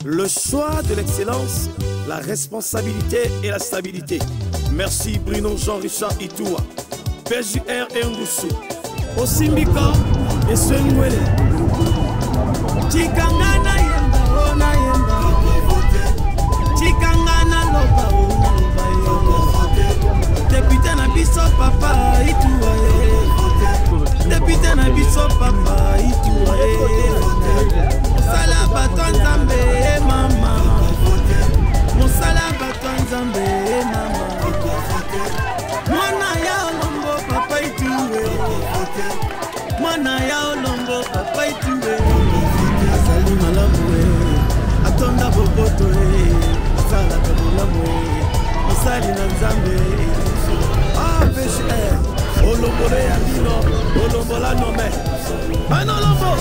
Le choix de l'excellence, la responsabilité et la stabilité. Merci Bruno Jean-Richard Itoua, PJR et Ngusu, Osimbika et Senwele. Chikangana yemba ona yemba, Chikangana loba ona loba. Député na biso papa Itoua, député na biso papa Itoua. Mosala bato nzambe mama, Mosala bato nzambe mama. Mwana ya olongo papa Itoua, Mwana ya olongo papa Itoua. Azali malamu atonda boboto asala kabulamu mosali na nzambe. Ah PJR olombole ya lino olombola nome bano lombo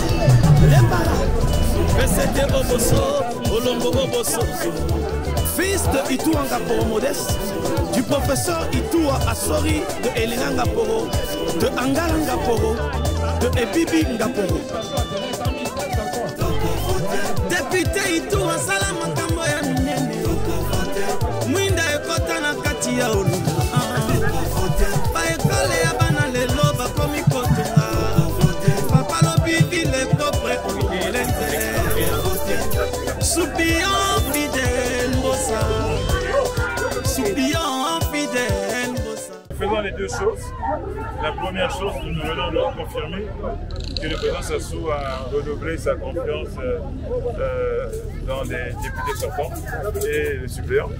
lembala PCT Oboso olombo Oboso. Fils de Itoua Ngaporo Modeste, du professeur Itoua Asori, de Elena Ngaporo, de Angala Ngaporo, de Ebibi Ngaporo. Député Itoua Salama Kambo ya minene, Mwinda ekota na kati ya olumba. Ba ekole ya bana lelo bakomi kotonga, papa lobi vile propre uilente. Soupion fidèle Bossa, Soupion fidèle Bossa. Faisons les deux choses. La première chose, nous venons de confirmer que le président Sassou a renouvelé sa confiance dans les députés sortants et les suppléants.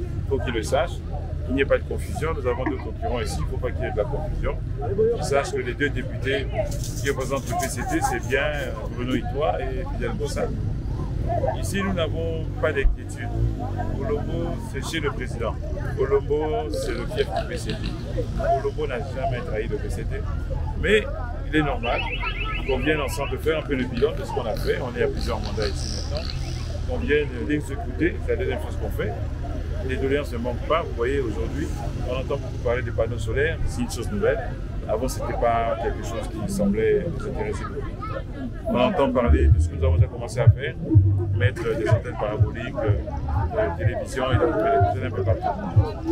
Il faut qu'ils le sachent. Il n'y ait pas de confusion. Nous avons deux concurrents ici. Il ne faut pas qu'il y ait de la confusion. Ils sachent que les deux députés qui représentent le PCT, c'est bien Bruno Itoua et Fidèle Bossa. Ici, nous n'avons pas d'inquiétude. Olombo, c'est chez le président. Olombo, c'est le fief du PCT. Olombo n'a jamais trahi le PCT. Mais il est normal qu'on vienne ensemble faire un peu le bilan de ce qu'on a fait. On est à plusieurs mandats ici maintenant. On vienne l'exécuter, c'est la deuxième chose qu'on fait. Les doléances ne manquent pas. Vous voyez, aujourd'hui, on entend beaucoup parler des panneaux solaires. C'est une chose nouvelle. Avant, ce n'était pas quelque chose qui semblait nous intéresser beaucoup. On entend parler de ce que nous avons déjà commencé à faire, mettre des antennes paraboliques, de télévision et des un peu partout.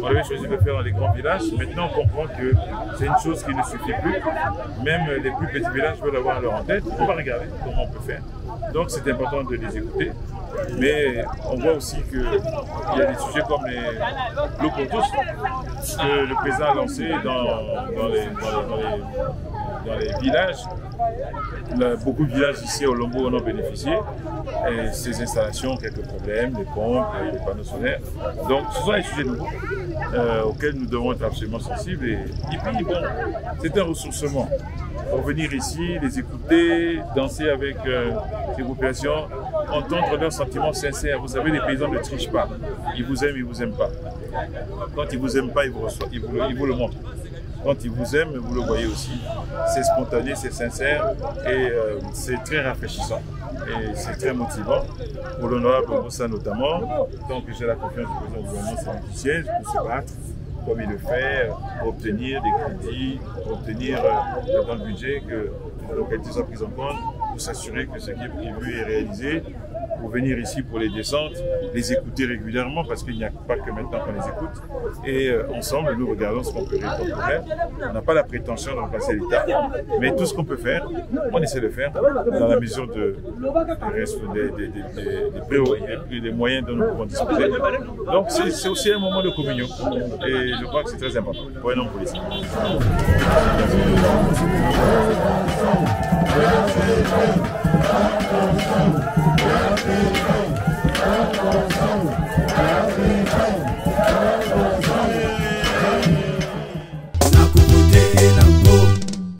On avait choisi de le faire dans les grands villages. Maintenant, on comprend que c'est une chose qui ne suffit plus. Même les plus petits villages veulent avoir leur antenne. On va regarder comment on peut faire. Donc, c'est important de les écouter. Mais on voit aussi qu'il y a des sujets comme l'eau pour tous, que le président a lancé dans les villages. Beaucoup de villages ici au Olombo en ont bénéficié. Et ces installations ont quelques problèmes, les pompes, les panneaux solaires. Donc ce sont des sujets nouveaux auxquels nous devons être absolument sensibles. Et puis bon, c'est un ressourcement. Pour venir ici, les écouter, danser avec ces populations, entendre leurs sentiments sincères. Vous savez, les paysans ne trichent pas. Ils vous aiment, ils ne vous aiment pas. Quand ils ne vous aiment pas, ils vous le montrent. Quand ils vous aiment, vous le voyez aussi. C'est spontané, c'est sincère et c'est très rafraîchissant. Et c'est très motivant pour l'honorable Bossa notamment. Tant que j'ai la confiance du président du gouvernement, c'est lui qui siège pour se battre comme il le fait, pour obtenir des crédits, pour obtenir dans le budget que les localités soient prises en compte, pour s'assurer que ce qui est prévu est réalisé, pour venir ici pour les descentes, les écouter régulièrement parce qu'il n'y a pas que maintenant qu'on les écoute. Et ensemble, nous regardons ce qu'on peut résoudre comme problème. On n'a pas la prétention de remplacer l'État, mais tout ce qu'on peut faire, on essaie de faire dans la mesure des moyens dont nous pouvons disposer. Donc c'est aussi un moment de communion et je crois que c'est très important pour un homme politique.